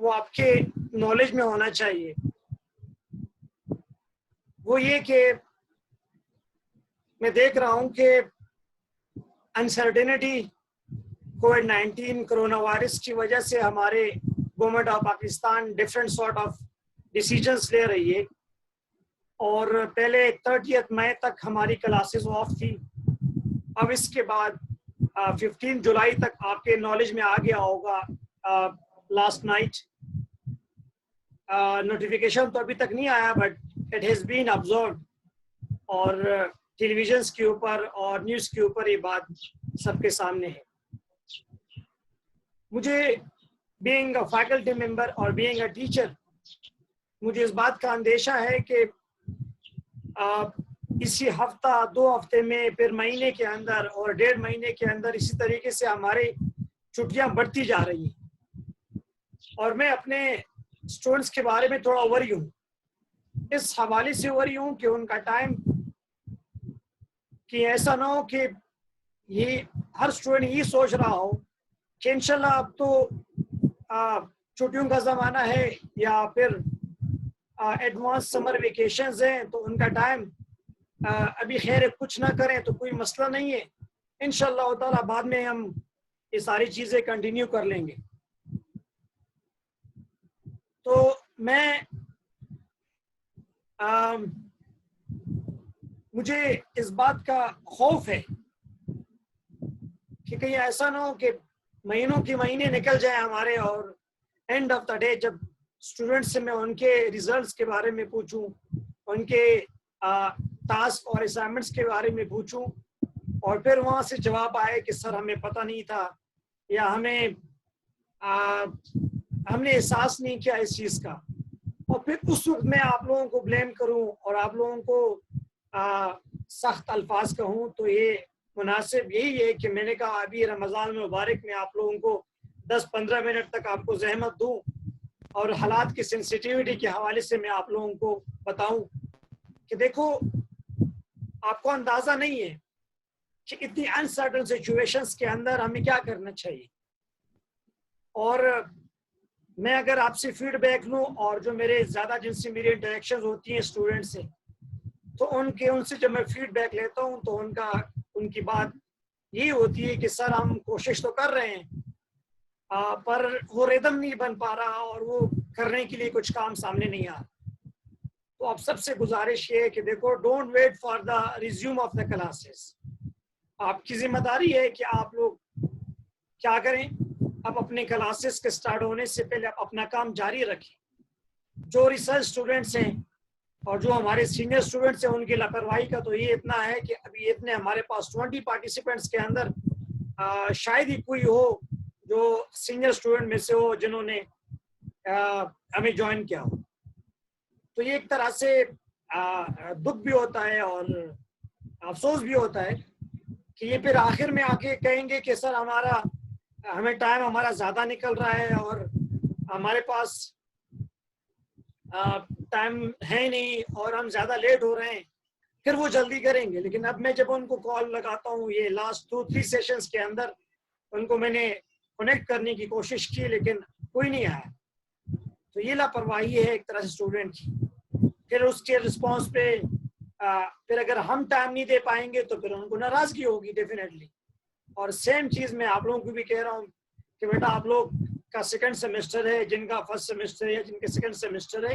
وہ آپ کے نالج میں ہونا چاہیے. وہ یہ کہ میں دیکھ رہا ہوں کہ انسرٹینٹی کووڈ-19 کرونا وائرس کی وجہ سے ہمارے government of Pakistan different sort of decisions لے رہی ہے. اور پہلے 30 مئی تک ہماری کلاسز آف تھی. اب اس کے بعد 15 جولائی تک آپ کے نالج میں آ گیا ہوگا. لاسٹ نائٹ نوٹیفیکیشن تو ابھی تک نہیں آیا but it has been observed اور ٹیلی ویژنس کے اوپر اور نیوز کے اوپر یہ بات سب کے سامنے ہے. مجھے بینگ اے فیکلٹی ممبر اور بینگ اے ٹیچر مجھے اس بات کا اندیشہ ہے کہ اسی ہفتہ 2 ہفتے میں پھر مہینے کے اندر اور 1.5 مہینے کے اندر اسی طریقے سے ہماری چھٹیاں بڑھتی جا رہی ہیں. اور میں اپنے اسٹوڈنٹس کے بارے میں تھوڑا وری ہوں. اس حوالے سے وری ہوں کہ ان کا ٹائم کہ ایسا نہ ہو کہ یہ ہر اسٹوڈنٹ یہ سوچ رہا ہو کہ انشاءاللہ اب تو چھٹیوں کا زمانہ ہے یا پھر ایڈوانس سمر ویکیشنز ہیں تو ان کا ٹائم ابھی خیر کچھ نہ کریں تو کوئی مسئلہ نہیں ہے. انشاءاللہ تعالیٰ بعد میں ہم یہ ساری چیزیں کنٹینیو کر لیں گے. تو میں مجھے اس بات کا خوف ہے کہ کہیں ایسا نہ ہو کہ مہینوں کے مہینے نکل جائیں ہمارے اور اینڈ آف دا ڈے جب اسٹوڈنٹس سے میں ان کے ریزلٹس کے بارے میں پوچھوں, ان کے ٹاسک اور اسائنمنٹس کے بارے میں پوچھوں اور پھر وہاں سے جواب آئے کہ سر ہمیں پتہ نہیں تھا یا ہم نے احساس نہیں کیا اس چیز کا, اور پھر اس وقت میں آپ لوگوں کو بلیم کروں اور آپ لوگوں کو سخت الفاظ کہوں تو یہ مناسب یہی ہے کہ میں نے کہا ابھی رمضان مبارک میں آپ لوگوں کو 10-15 منٹ تک آپ کو زحمت دوں اور حالات کی سینسیٹیوٹی کے حوالے سے میں آپ لوگوں کو بتاؤں کہ دیکھو آپ کو اندازہ نہیں ہے کہ اتنی انسرٹن سچویشنز کے اندر ہمیں کیا کرنا چاہیے. اور میں اگر آپ سے فیڈ بیک لوں اور جو میرے زیادہ جن سے میری انٹریکشنز ہوتی ہیں اسٹوڈنٹ سے تو ان سے جب میں فیڈ بیک لیتا ہوں تو ان کی بات یہی ہوتی ہے کہ سر ہم کوشش تو کر رہے ہیں پر وہ ریدم نہیں بن پا رہا اور وہ کرنے کے لیے کچھ کام سامنے نہیں آ رہا. تو اب سب سے گزارش یہ ہے کہ دیکھو don't wait for the resume of the classes. آپ کی ذمہ داری ہے کہ آپ لوگ کیا کریں, اب اپنے کلاسز کے سٹارٹ ہونے سے پہلے آپ اپنا کام جاری رکھیں. جو ریسرچ اسٹوڈنٹس ہیں اور جو ہمارے سینئر اسٹوڈنٹس ہیں ان کی لاپرواہی کا تو یہ اتنا ہے کہ ابھی اتنے ہمارے پاس 20 پارٹیسپینٹس کے اندر شاید ہی کوئی ہو جو سینئر اسٹوڈنٹ میں سے ہو جنہوں نے ہمیں جوائن کیا ہو. تو یہ ایک طرح سے دکھ بھی ہوتا ہے اور افسوس بھی ہوتا ہے کہ یہ پھر آخر میں آ کے کہیں گے کہ سر ہمیں ٹائم ہمارا زیادہ نکل رہا ہے اور ہمارے پاس ٹائم ہے نہیں اور ہم زیادہ لیٹ ہو رہے ہیں, پھر وہ جلدی کریں گے. لیکن اب میں جب ان کو کال لگاتا ہوں یہ لاسٹ 2-3 سیشنز کے اندر ان کو میں نے کنیکٹ کرنے کی کوشش کی لیکن کوئی نہیں آیا. تو یہ لاپرواہی ہے ایک طرح سے اسٹوڈنٹ کی. پھر اس کے رسپانس پہ پھر اگر ہم ٹائم نہیں دے پائیں گے تو پھر ان کو ناراضگی ہوگی ڈیفینیٹلی. اور سیم چیز میں آپ لوگوں کو بھی کہہ رہا ہوں کہ بیٹا آپ لوگ کا سیکنڈ سیمسٹر ہے, جن کا فرسٹ سیمسٹر ہے, جن کے سیکنڈ سیمسٹر ہے,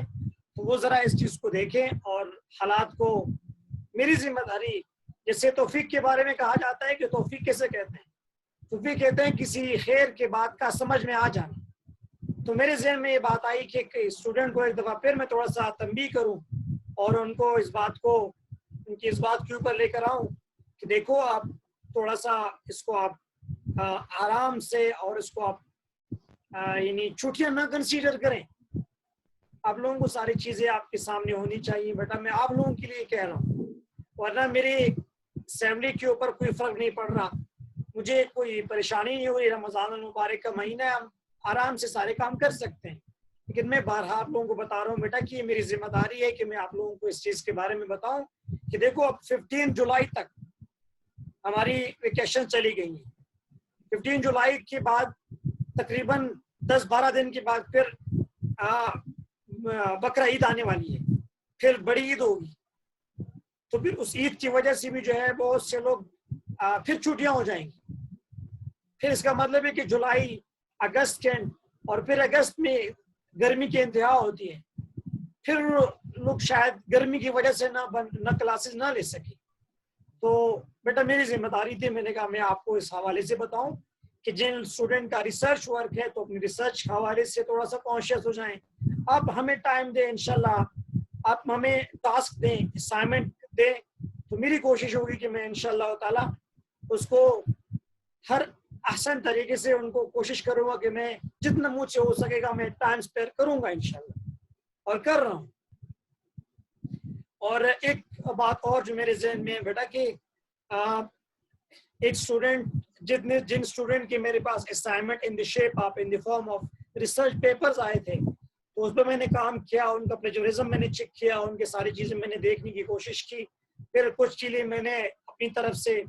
تو وہ ذرا اس چیز کو دیکھیں اور حالات کو میری ذمہ داری. جیسے توفیق کے بارے میں کہا جاتا ہے کہ توفیق کیسے کہتے ہیں, توفیق کہتے ہیں کسی خیر کے بات کا سمجھ میں آ جانا. تو میرے ذہن میں یہ بات آئی کہ اسٹوڈنٹ کو ایک دفعہ پھر میں تھوڑا سا تنبیہ کروں اور ان کو ان کی اس بات کے اوپر لے کر آؤں کہ دیکھو آپ تھوڑا سا اس کو آپ آرام سے اور اس کو آپ یعنی چھٹیاں نہ کنسیڈر کریں. آپ لوگوں کو ساری چیزیں آپ کے سامنے ہونی چاہیے. بیٹا میں آپ لوگوں کے لیے کہہ رہا ہوں, ورنہ میری اسمبلی کے اوپر کوئی فرق نہیں پڑ رہا, مجھے کوئی پریشانی نہیں ہوئی. رمضان المبارک کا مہینہ ہے, ہم آرام سے سارے کام کر سکتے ہیں. لیکن میں بارہا آپ لوگوں کو بتا رہا ہوں بیٹا کہ یہ میری ذمہ داری ہے کہ میں آپ لوگوں کو اس چیز کے بارے میں بتاؤں کہ دیکھو اب 15 جولائی تک ہماری ویکیشن چلی گئی ہیں. 15 جولائی کے بعد تقریباً 10-12 دن کے بعد پھر بقرہ عید آنے والی ہے، پھر بڑی عید ہوگی، تو پھر اس عید کی وجہ سے بھی جو ہے بہت سے لوگ پھر چھٹیاں ہو جائیں گی. پھر اس کا مطلب ہے کہ جولائی، اگست کے اور پھر اگست میں گرمی کی انتہا ہوتی ہے، پھر لوگ شاید گرمی کی وجہ سے نہ کلاسز نہ لے سکے. تو بیٹا میری ذمہ داری تھی، میں نے کہا میں آپ کو اس حوالے سے بتاؤں کہ جن اسٹوڈنٹ کا ریسرچ ورک ہے تو اپنی ریسرچ کے حوالے سے تھوڑا سا کانشیس ہو جائیں. آپ ہمیں ٹائم دیں، انشاءاللہ آپ ہمیں ٹاسک دیں، اسائنمنٹ دیں، تو میری کوشش ہوگی کہ میں انشاءاللہ تعالی اس کو ہر احسن طریقے سے ان کو کوشش کروں گا کہ میں جتنا مجھ سے ہو سکے گا میں ٹائم اسپیئر کروں گا انشاءاللہ، اور کر رہا ہوں. اور ایک بات اور جو میرے ذہن میں ہے بیٹا کہ ایک اسٹوڈنٹ جن اسٹوڈنٹ کے میرے پاس assignment in the shape of in the form of research papers آئے تھے، تو اس پہ میں نے کام کیا، ان کا پلیجرزم میں نے چیک کیا، ان کے ساری چیزیں میں نے دیکھنے کی کوشش کی. پھر کچھ کے لیے میں نے اپنی طرف سے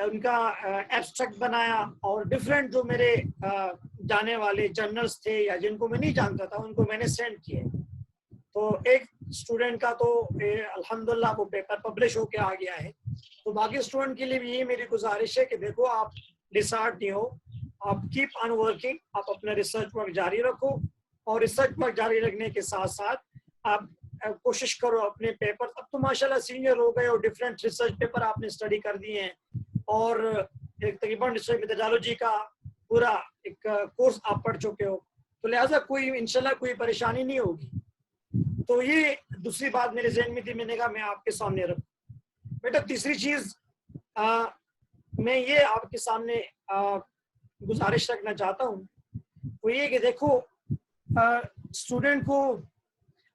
ان کا ایبسٹریکٹ بنایا، اور ڈفرینٹ جو میرے جانے والے جرنلز تھے یا جن کو میں نہیں جانتا تھا ان کو میں نے سینڈ کیے. تو ایک اسٹوڈنٹ کا تو الحمدللہ وہ پیپر پبلش ہو کے آ گیا ہے. تو باقی اسٹوڈنٹ کے لیے بھی یہ میری گزارش ہے کہ دیکھو آپ ڈسہارٹ نہیں ہو، آپ کیپ آن ورکنگ، آپ اپنا ریسرچ ورک جاری رکھو، اور ریسرچ ورک جاری رکھنے کے ساتھ ساتھ آپ کوشش کرو اپنے پیپر، اب تو ماشاءاللہ سینئر ہو گئے اور ڈفرینٹ ریسرچ پیپر آپ نے اسٹڈی کر دیے ہیں، اور ایک تقریباً ریسرچ میتھڈالوجی کا پورا ایک کورس آپ پڑھ چکے ہو، تو لہٰذا کوئی انشاءاللہ کوئی پریشانی نہیں ہوگی. تو یہ دوسری بات میرے ذہن میں تھی، میں نے کہا میں آپ کے سامنے رکھوں. بیٹا تیسری چیز میں یہ آپ کے سامنے گزارش رکھنا چاہتا ہوں، وہ یہ کہ دیکھو اسٹوڈنٹ کو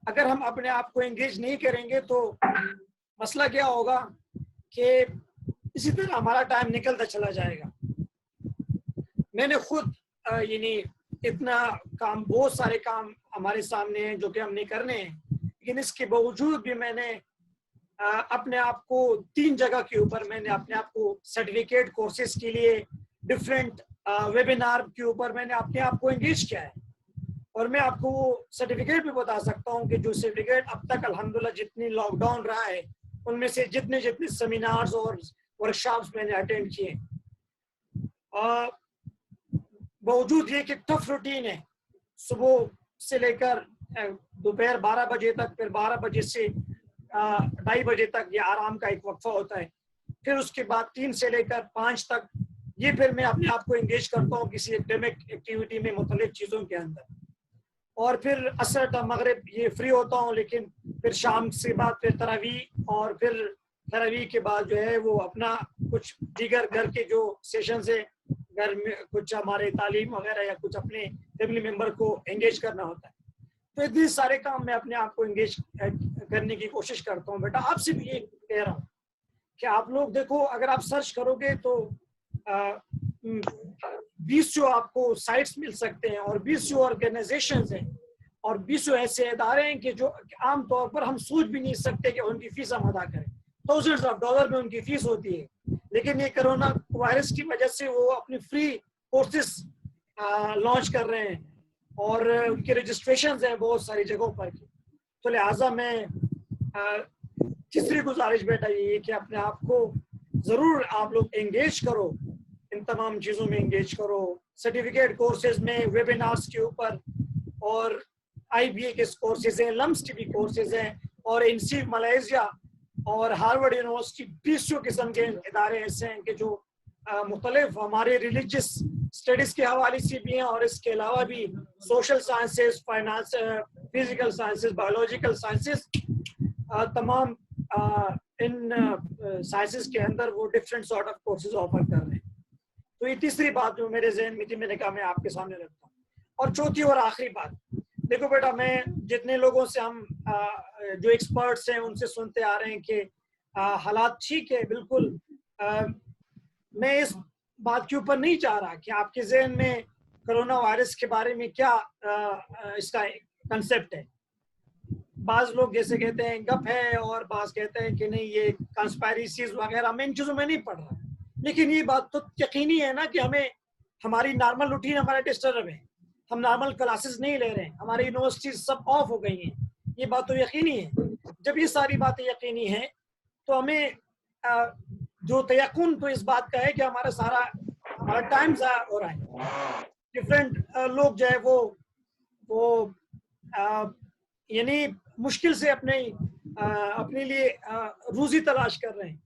اگر ہم اپنے آپ کو انگیج نہیں کریں گے تو مسئلہ کیا ہوگا کہ اسی طرح ہمارا ٹائم نکلتا چلا جائے گا. میں نے خود یعنی اتنا کام، بہت سارے کام ہمارے سامنے ہیں جو کہ ہم نے کرنے ہیں، لیکن اس کے باوجود بھی میں نے اپنے آپ کو 3 جگہ کے اوپر میں نے اپنے آپ کو سرٹیفکیٹ کورسز کے لیے ڈفرینٹ ویبینار کے اوپر میں نے اپنے آپ کو انگیج کیا ہے. اور میں آپ کو وہ سرٹیفکیٹ بھی بتا سکتا ہوں کہ جو سرٹیفکیٹ اب تک الحمدللہ جتنی لاک ڈاؤن رہا ہے ان میں سے جتنے سیمینارز اور ورکشاپس میں نے اٹینڈ کیے، باوجود یہ کہ ٹف روٹین ہے، صبح سے لے کر دوپہر 12 بجے تک، پھر 12 بجے سے 2:30 بجے تک یہ آرام کا ایک وقفہ ہوتا ہے، پھر اس کے بعد 3 سے لے کر 5 تک یہ پھر میں اپنے آپ کو انگیج کرتا ہوں کسی ایکڈیمک ایکٹیویٹی میں مختلف چیزوں کے اندر، اور پھر عصر تا مغرب یہ فری ہوتا ہوں، لیکن پھر شام سے بعد پھر تراویح، اور پھر تراویح کے بعد جو ہے وہ اپنا کچھ دیگر گھر کے جو سیشنز ہیں، گھر میں کچھ ہمارے تعلیم وغیرہ یا کچھ اپنے فیملی ممبر کو انگیج کرنا ہوتا ہے. تو اتنے سارے کام میں اپنے آپ کو انگیج کرنے کی کوشش کرتا ہوں. بیٹا آپ سے بھی یہ کہہ رہا ہوں کہ آپ لوگ دیکھو، اگر آپ سرچ کرو گے تو 20 جو آپ کو سائٹس مل سکتے ہیں، اور 20 جو آرگنائزیشنز ہیں، اور 20 ایسے ادارے ہیں کہ جو عام طور پر ہم سوچ بھی نہیں سکتے کہ ان کی فیس ہم ادا کریں. تھاؤزنڈز آف ڈالر میں ان کی فیس ہوتی ہے، لیکن یہ کرونا وائرس کی وجہ سے وہ اپنی فری کورسز لانچ کر رہے ہیں، اور ان کے رجسٹریشنز ہیں بہت ساری جگہوں پر. تو لہٰذا میں تیسری گزارش بیٹا یہ ہے کہ اپنے آپ کو ضرور آپ لوگ انگیج کرو، ان تمام چیزوں میں انگیج کرو، سرٹیفکیٹ کورسز میں، ویبینارز کے اوپر، اور IBA کے کورسز ہیں، لمس کے بھی کورسز ہیں، اور INSEAD ملائیشیا اور ہارورڈ یونیورسٹی 20 قسم کے ادارے ایسے ہیں کہ جو مختلف ہمارے ریلیجس اسٹڈیز کے حوالے سے بھی ہیں، اور اس کے علاوہ بھی social sciences, finance, physical sciences, biological sciences, تمام ان سائنسز کے اندر وہ different sort of courses offer کر رہے ہیں. تو یہ تیسری بات جو میرے ذہن میں تھی، میں نے کہا میں آپ کے سامنے رکھتا ہوں. اور چوتھی اور آخری بات، دیکھو بیٹا میں جتنے لوگوں سے ہم جو ایکسپرٹس ہیں ان سے سنتے آ رہے ہیں کہ حالات ٹھیک ہے، بالکل میں اس بات کے اوپر نہیں چاہ رہا کہ آپ کے ذہن میں کرونا وائرس کے بارے میں کیا اس کا کنسپٹ ہے. بعض لوگ جیسے کہتے ہیں گپ ہے، اور بعض کہتے ہیں کہ نہیں یہ کنسپائریسیز وغیرہ، میں ان چیزوں میں نہیں پڑھ رہا، لیکن یہ بات تو یقینی ہے نا کہ ہمیں ہماری نارمل روٹین ہمارا ڈسٹرب ہے, ہم نارمل کلاسز نہیں لے رہے ہیں, ہماری یونیورسٹیز سب آف ہو گئی ہیں, یہ بات تو یقینی ہے. جب یہ ساری باتیں یقینی ہیں تو ہمیں جو تیقن تو اس بات کا ہے کہ ہمارا ٹائم ضائع ہو رہا ہے. ڈفرینٹ لوگ جو ہے وہ یعنی مشکل سے اپنے لیے روزی تلاش کر رہے ہیں.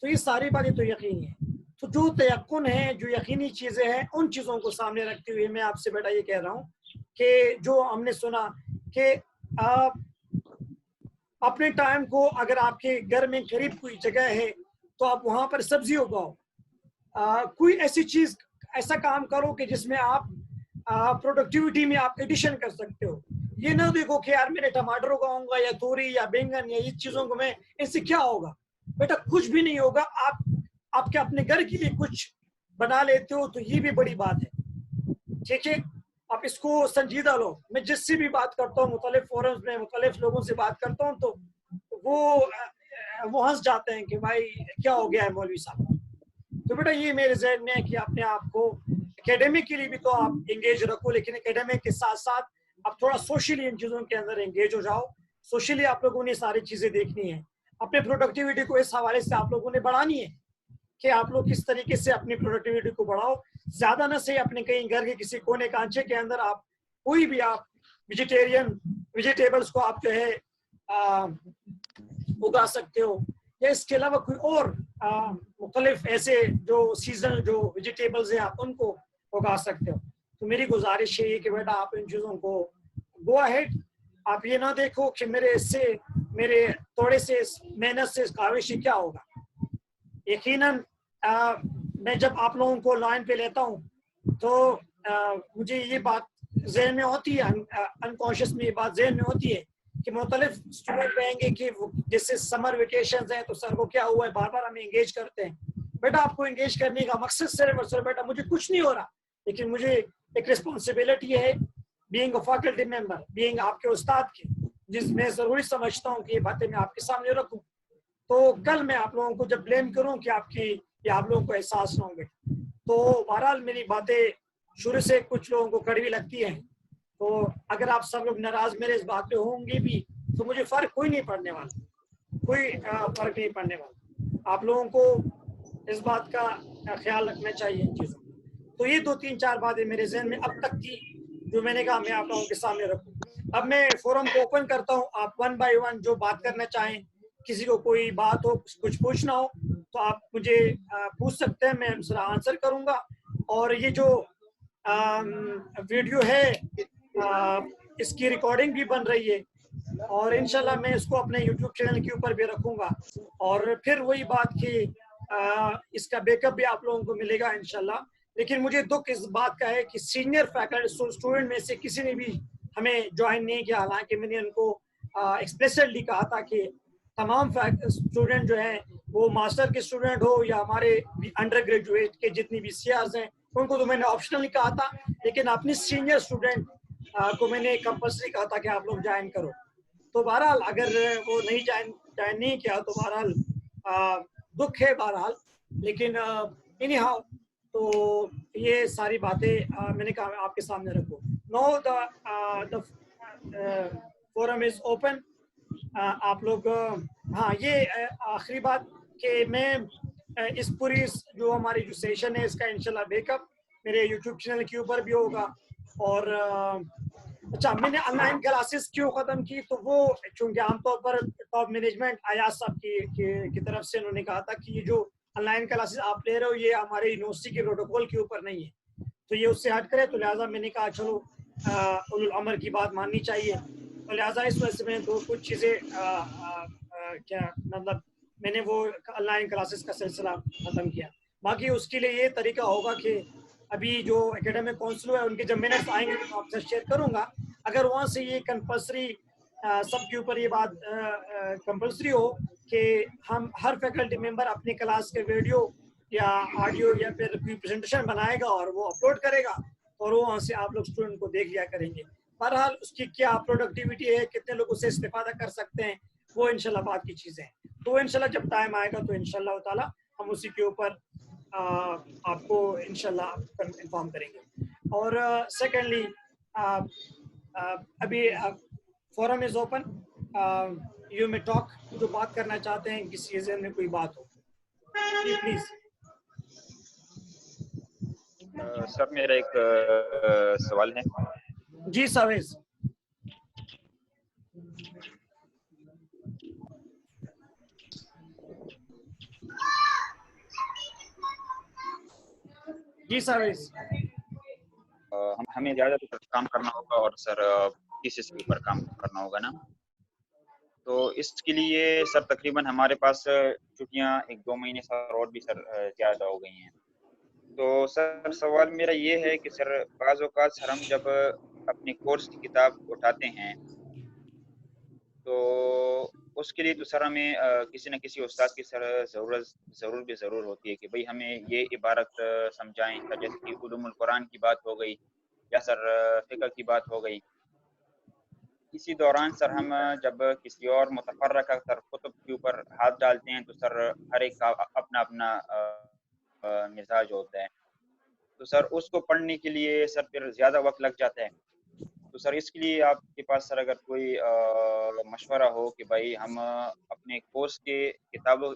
تو یہ ساری باتیں تو یقینی ہیں. تو جو تیقن ہے, جو یقینی چیزیں ہیں, ان چیزوں کو سامنے رکھتے ہوئے میں آپ سے بیٹا یہ کہہ رہا ہوں کہ جو ہم نے سنا کہ اپنے ٹائم کو اگر آپ کے گھر میں قریب کوئی جگہ ہے تو آپ وہاں پر سبزی اگاؤ, کوئی ایسی چیز ایسا کام کرو کہ جس میں آپ پروڈکٹیوٹی میں آپ ایڈیشن کر سکتے ہو. یہ نہ دیکھو کہ یار میرے ٹماٹر اگاؤں گا یا توری یا بینگن یا اس چیزوں کو میں اس سے کیا ہوگا. بیٹا کچھ بھی نہیں ہوگا. آپ کے اپنے گھر کے لیے کچھ بنا لیتے ہو تو یہ بھی بڑی بات ہے. ٹھیک ہے, آپ اس کو سنجیدہ لو. میں جس سے بھی بات کرتا ہوں, مختلف فورمز میں مختلف لوگوں سے بات کرتا ہوں, تو وہ ہنس جاتے ہیں کہ بھائی کیا ہو گیا ہے مولوی صاحب. تو بیٹا یہ میرے ذہن میں ہے کہ اپنے آپ کو اکیڈمک کے لیے بھی تو آپ انگیج رکھو, لیکن اکیڈمک کے ساتھ ساتھ آپ تھوڑا سوشلی ان چیزوں کے اندر انگیج ہو جاؤ. سوشلی آپ لوگوں نے ساری چیزیں دیکھنی ہیں. اپنے پروڈکٹیوٹی کو اس حوالے سے آپ لوگوں نے بڑھانی ہے کہ آپ لوگ کس طریقے سے اپنی پروڈکٹیوٹی کو بڑھاؤ. زیادہ نہ سے اپنے کہیں گھر کے کسی کونے کانچے کے اندر آپ کوئی بھی آپ ویجیٹیبلز کو آپ جو ہے اگا سکتے ہو, یا اس کے علاوہ کوئی اور مختلف ایسے جو سیزن جو ویجیٹیبلز ہیں آپ ان کو اگا سکتے ہو. تو میری گزارش ہے کہ بیٹا آپ ان چیزوں کو گو اہیڈ. آپ یہ نہ دیکھو کہ میرے تھوڑے سے محنت سے کاوش کیا ہوگا. یقیناً میں جب آپ لوگوں کو لائن پہ لیتا ہوں تو مجھے یہ بات ذہن میں ہوتی ہے, انکانشیس میں یہ بات ذہن میں ہوتی ہے کہ مختلف اسٹوڈنٹ رہیں گے کہ جیسے سمر ویکیشنز ہیں تو سر کو کیا ہوا ہے, بار بار ہمیں انگیج کرتے ہیں. بیٹا آپ کو انگیج کرنے کا مقصد صرف اور صرف بیٹا مجھے کچھ نہیں ہو رہا, لیکن مجھے ایک رسپانسبلٹی ہے being a faculty member, being آپ کے استاد کے, جس میں ضروری سمجھتا ہوں کہ یہ باتیں میں آپ کے سامنے رکھوں. تو کل میں آپ لوگوں کو جب بلیم کروں کہ آپ لوگوں کو احساس نہ ہوں گے. تو بہرحال میری باتیں شروع سے کچھ لوگوں کو کڑوی لگتی ہیں, تو اگر آپ سب لوگ ناراض میرے اس بات پہ ہوں گے بھی تو مجھے فرق کوئی نہیں پڑنے والا, کوئی فرق نہیں پڑنے والا. آپ لوگوں کو اس بات کا خیال رکھنا چاہیے ان چیزوں. تو یہ 2-3-4 باتیں میرے ذہن میں اب تک تھی جو میں نے کہا میں آپ لوگوں کے سامنے رکھوں. اب میں فورم کو اوپن کرتا ہوں, آپ 1 بائی 1 جو بات کرنا چاہیں, کسی کو کوئی بات ہو, کچھ پوچھنا ہو تو آپ مجھے پوچھ سکتے ہیں, میں ذرا آنسر کروں گا. اور یہ جو ویڈیو ہے اس کی ریکارڈنگ بھی بن رہی ہے, اور انشاءاللہ میں اس کو اپنے یوٹیوب چینل کے اوپر بھی رکھوں گا. اور پھر وہی بات کہ اس کا بیک اپ بھی آپ لوگوں کو ملے گا انشاءاللہ. لیکن مجھے دکھ اس بات کا ہے کہ سینئر فیکلٹی اسٹوڈنٹ میں سے کسی نے بھی ہمیں جوائن نہیں کیا, حالانکہ میں نے ان کو ایکسپلیسٹلی کہا تھا کہ تمام اسٹوڈنٹ جو ہیں وہ ماسٹر کے اسٹوڈنٹ ہو یا ہمارے انڈر گریجویٹ کے جتنی بھی سی آرز ہیں ان کو تو میں نے آپشنلی کہا تھا, لیکن اپنی سینئر اسٹوڈنٹ کو میں نے کمپلسری کہا تھا کہ آپ لوگ جوائن کرو. تو بہرحال اگر وہ نہیں جوائن نہیں کیا تو بہرحال دکھ ہے بہرحال, لیکن اینی ہاؤ تو یہ ساری باتیں میں نے کہا آپ کے سامنے رکھو. نو دا فورم از اوپن. آپ لوگ ہاں یہ آخری بات کہ میں اس پوری جو ہماری جو سیشن ہے اس کا انشاءاللہ بیک اپ میرے یوٹیوب چینل کے اوپر بھی ہوگا. اور اچھا, میں نے آن لائن کلاسز کیوں ختم کی, تو وہ چونکہ عام طور پر ٹاپ مینجمنٹ ایاز صاحب کی طرف سے انہوں نے کہا تھا کہ یہ جو آن لائن کلاسز آپ لے رہے ہو یہ ہمارے یونیورسٹی کے پروٹوکول کے اوپر نہیں ہے, تو یہ اس سے ہٹ کرے. تو لہٰذا میں نے کہا چلو اولو الامر کی بات ماننی چاہیے, تو لہٰذا اس وجہ سے میں کچھ چیزیں کیا مطلب میں نے وہ آن لائن کلاسز کا سلسلہ ختم کیا. باقی اس کے لیے یہ طریقہ ہوگا کہ ابھی جو اکیڈمک کونسل ہے ان کے جب منٹس آئیں گے تو آپ سے شیئر کروں گا. اگر وہاں سے یہ کمپلسری سب کے اوپر یہ بات کمپلسری ہو کہ ہم ہر فیکلٹی ممبر اپنی کلاس کے ویڈیو یا آڈیو یا پھر کوئی پریزنٹیشن بنائے گا اور وہ اپلوڈ کرے گا اور وہ وہاں سے آپ لوگ اسٹوڈنٹ کو دیکھ لیا کریں گے. بہرحال اس کی کیا پروڈکٹیوٹی ہے, کتنے لوگ اس سے استفادہ کر سکتے ہیں, وہ انشاءاللہ بات کی چیزیں ہیں. تو انشاءاللہ جب ٹائم آئے گا تو انشاءاللہ تعالی ہم اسی کے اوپر آپ کو انشاءاللہ انفارم کریں گے. اور سیکنڈلی ابھی فورم از اوپن, یو میں ٹاک, جو بات کرنا چاہتے ہیں کسی چیز میں کوئی بات ہو جی پلیز. سر میرا ایک سوال ہے. جی ساویز. جی ساویز. ہمیں زیادہ تر کام کرنا ہوگا اور سر تھیسس کے اوپر کام کرنا ہوگا نا, تو اس کے لیے سر تقریباً ہمارے پاس چھٹیاں 1-2 مہینے سر اور بھی سر زیادہ ہو گئی ہیں. تو سر سوال میرا یہ ہے کہ سر بعض اوقات سر ہم جب اپنے کورس کی کتاب اٹھاتے ہیں تو اس کے لیے تو سر ہمیں کسی نہ کسی استاد کی سر ضرور ہوتی ہے کہ بھئی ہمیں یہ عبارت سمجھائیں, جیسے کہ علوم القرآن کی بات ہو گئی یا سر فقہ کی بات ہو گئی. اسی دوران سر ہم جب کسی اور متفرقہ سر کتب کے اوپر ہاتھ ڈالتے ہیں تو سر ہر ایک کا اپنا اپنا مزاج ہوتا ہے, تو سر اس کو پڑھنے کے لیے سر پھر زیادہ وقت لگ جاتا ہے. تو سر اس کے لیے آپ کے پاس سر اگر کوئی مشورہ ہو کہ بھائی ہم اپنے کورس کے کتابوں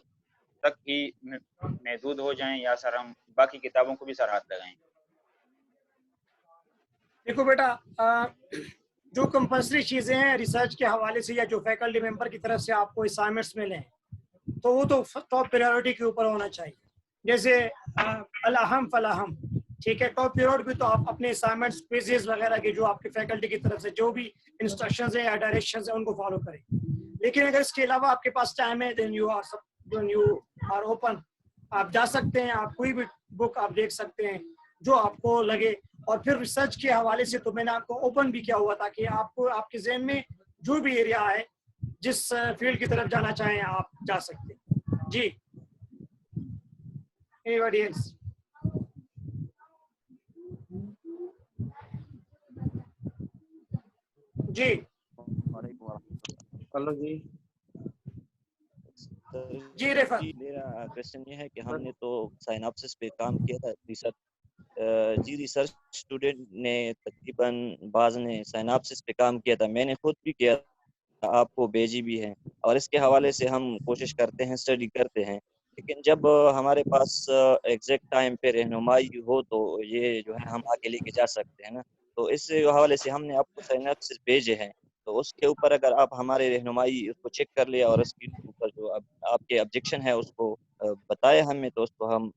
تک ہی محدود ہو جائیں یا سر ہم باقی کتابوں کو بھی سر ہاتھ لگائیں. دیکھو بیٹا, جو کمپلسری چیزیں ہیں ریسرچ کے حوالے سے یا جو فیکلٹی ممبر کی طرف سے آپ کو اسائنمنٹس ملے ہیں تو وہ تو ٹاپ پریورٹی کے اوپر ہونا چاہیے. جیسے الاہم فلاہم, ٹھیک ہے, ٹاپ پریورٹی بھی تو آپ اپنے اسائنمنٹس کوئزز وغیرہ کے جو آپ کے فیکلٹی کی طرف سے جو بھی انسٹرکشنز ہیں یا ڈائریکشنز ہیں ان کو فالو کریں. لیکن اگر اس کے علاوہ آپ کے پاس ٹائم ہے دین یو آر اوپن, آپ جا سکتے ہیں, آپ کوئی بھی بک آپ دیکھ سکتے ہیں جو آپ کو لگے. اور پھر ریسرچ کے حوالے سے تو میں نے آپ کو اوپن بھی کیا ہوا تاکہ آپ کو آپ کے ذہن میں جو بھی ایریا ہے جس فیلڈ کی طرف جانا چاہیں آپ جا سکتے ہیں. جی anybody else? جی ہلو جی. جی رفعت. جی میرا کوشچن یہ ہے کہ ہم نے تو سائناپسس پہ کام کیا تھا ریسرچ. جی ریسرچ اسٹوڈنٹ نے تقریباً بعض نے سائناپسس پہ کام کیا تھا, میں نے خود بھی کیا تھا, آپ کو بھیجی بھی ہے, اور اس کے حوالے سے ہم کوشش کرتے ہیں, اسٹڈی کرتے ہیں. لیکن جب ہمارے پاس ایگزیکٹ ٹائم پہ رہنمائی ہو تو یہ جو ہے ہم آگے لے کے جا سکتے ہیں نا. تو اس حوالے سے ہم نے آپ کو سائناپسس بھیجے ہیں, تو اس کے اوپر اگر آپ ہمارے رہنمائی اس کو چیک کر لیا اور اس کے اوپر جو آپ کے آبجیکشن ہے اس کو بتایا ہمیں, تو اس کو ہم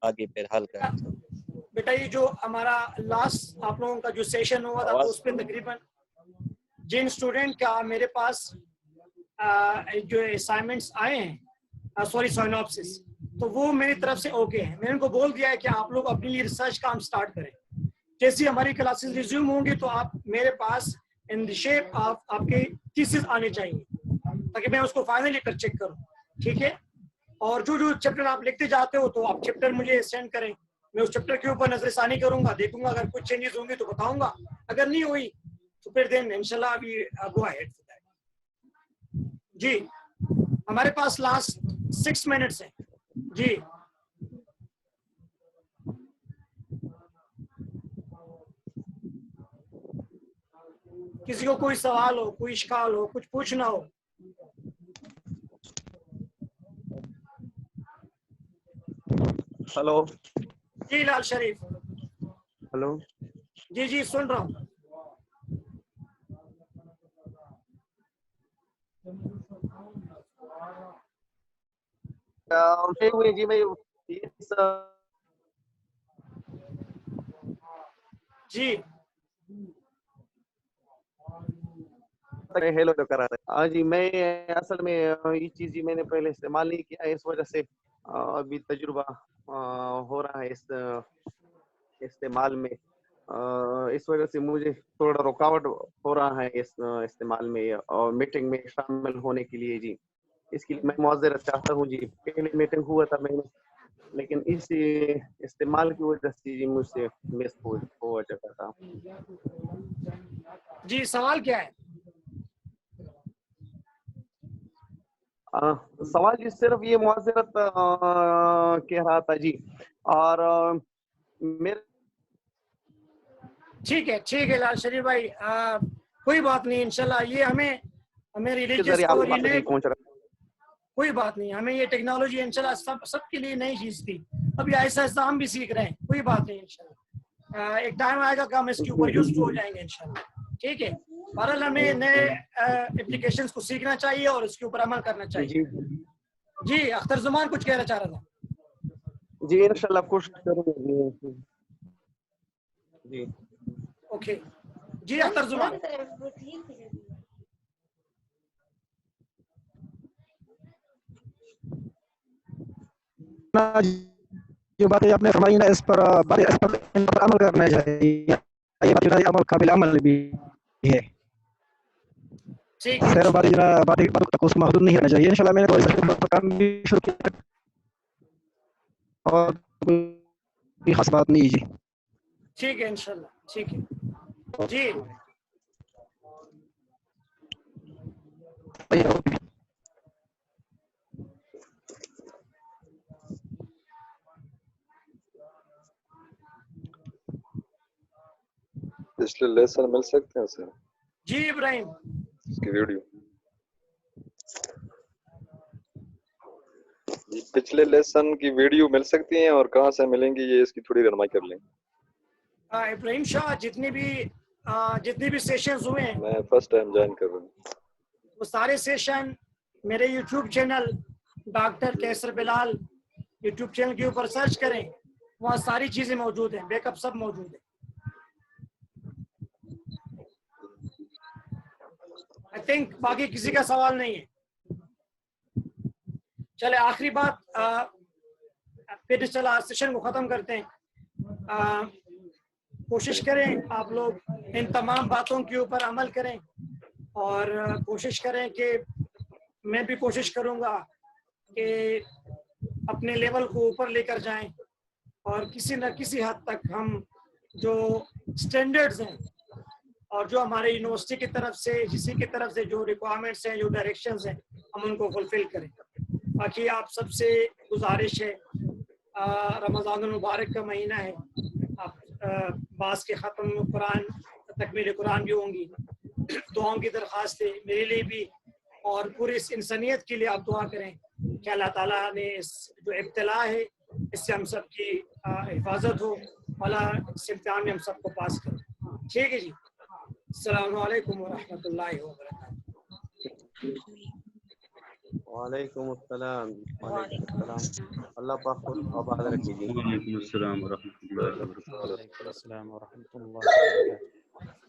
آگے پھر حل کریں. بیٹا یہ جو ہمارا لاسٹ آپ لوگوں کا جو سیشن ہوا تھا تو اس پہ تقریباً جن اسٹوڈنٹ کا میرے پاس جو اسائنمنٹس آئے ہیں سوری سائناپسس, تو وہ میری طرف سے اوکے ہیں. میں نے ان کو بول دیا ہے کہ آپ لوگ اپنے لیے ریسرچ کام سٹارٹ کریں. جیسی ہماری کلاسز ریزیوم ہوں گی تو آپ میرے پاس ان دی شیپ آف آپ کے تھیسس آنے چاہیے تاکہ میں اس کو فائنلی کر چیک کروں. ٹھیک ہے, اور جو جو چیپٹر آپ لکھتے جاتے ہو تو آپ چیپٹر مجھے سینڈ کریں, میں اس چیپٹر کے اوپر نظر ثانی کروں گا, دیکھوں گا اگر کچھ چینجز ہوں گی تو بتاؤں گا, اگر نہیں ہوئی تو پھر دین انشاءاللہ ابھی گو اہیڈ. جی ہمارے پاس لاسٹ 6 منٹس ہیں. جی کسی کو کوئی سوال ہو, کوئی اشکال ہو, کچھ پوچھنا ہو. ہلو جی لال شریف. ہلو جی جی سن رہا ہوں. جی میں جی ہیلو کرا رہا. ہاں جی, میں اصل میں یہ چیز میں نے پہلے استعمال نہیں کیا, اس وجہ سے ابھی تجربہ ہو رہا ہے اس استعمال میں. اس وجہ سے مجھے تھوڑا رکاوٹ ہو رہا ہے اس استعمال میں اور میٹنگ میں شامل ہونے کے لیے. جی اس کے لیے میں معذرت چاہتا ہوں. جی پہلے میٹنگ ہوا تھا میں نے, لیکن اس استعمال کی وجہ سے جی مجھ سے مس ہو چکا تھا. جی سوال کیا ہے؟ سوال جی صرف یہ معذرت کہہ رہا تھا جی. اور میرے ٹھیک ہے لال شریف بھائی, کوئی بات نہیں, انشاءاللہ یہ ہمیں ریلیجیس ذریعے کو آپ تک پہنچ رہا کوئی بات نہیں, ہمیں یہ ٹیکنالوجی انشاءاللہ سب کے لیے نئی چیز تھی, ابھی ایسا ہم بھی سیکھ رہے ہیں, کوئی بات نہیں انشاءاللہ ایک ٹائم آئے گا کہ ہم اس کے اوپر یوز ہو جائیں گے انشاءاللہ. ٹھیک ہے, بہرحال ہمیں نئے اپلیکیشنز کو سیکھنا چاہیے اور اس کے اوپر عمل کرنا چاہیے. جی اختر زمان کچھ کہنا چاہ رہا تھا. جی انشاءاللہ کوشش کروں گا جی. اوکے جی اختر زمان. جو باتیں آپ نے فرمائی نا اس پر عمل کرنا چاہیے, یہ عمل قابل عمل بھی ہے. خیر باتیں تک اس محدود نہیں ہونا چاہیے. انشاءاللہ میں نے کام بھی شروع کیا اور کوئی خاص بات نہیں جی. ٹھیک ہے انشاءاللہ. ٹھیک ہے جی. پچھلے لیسن مل سکتے ہیں سر؟ جی ابراہیم اس کی ویڈیو جی پچھلے لیسن کی ویڈیو مل سکتی ہیں اور کہاں سے ملیں گی, یہ اس کی تھوڑی رہنمائی کر لیں. ابراہیم شاہ جتنے بھی سیشنز ہوئے ہیں, میں فرسٹ ٹائم جوائن کر رہا ہوں. وہ سارے سیشن میرے یوٹیوب چینل ڈاکٹر کیسر بلال یوٹیوب چینل کے اوپر سرچ کریں, وہاں ساری چیزیں موجود ہیں, بیک اپ سب موجود ہیں. I think باقی کسی کا سوال نہیں ہے. چلے آخری بات, پھر چلا سیشن کو ختم کرتے ہیں. کوشش کریں آپ لوگ ان تمام باتوں کے اوپر عمل کریں, اور کوشش کریں کہ میں بھی کوشش کروں گا کہ اپنے لیول کو اوپر لے کر جائیں, اور کسی نہ کسی حد تک ہم جو سٹینڈرڈز ہیں اور جو ہمارے یونیورسٹی کی طرف سے جسی کی طرف سے جو ریکوائرمنٹس ہیں, جو ڈائریکشنز ہیں, ہم ان کو فلفل کریں. باقی آپ سب سے گزارش ہے, رمضان المبارک کا مہینہ ہے, آپ بعض کے ختم قرآن تکمیل قرآن بھی ہوں گی, دعاؤں کی درخواست ہے میرے لیے بھی اور پوری اس انسانیت کے لیے. آپ دعا کریں کہ اللہ تعالیٰ نے اس جو ابتلا ہے اس سے ہم سب کی حفاظت ہو, اللہ اس امتحان میں ہم سب کو پاس کریں. ٹھیک ہے جی, السلام علیکم ورحمۃ اللہ وبرکاتہ. وعلیکم السلام. وعلیکم السلام. اللہ پاک خود آباد رکھے جی. وعلیکم السلام ورحمۃ اللہ وبرکاتہ. وعلیکم السلام ورحمۃ اللہ وبرکاتہ.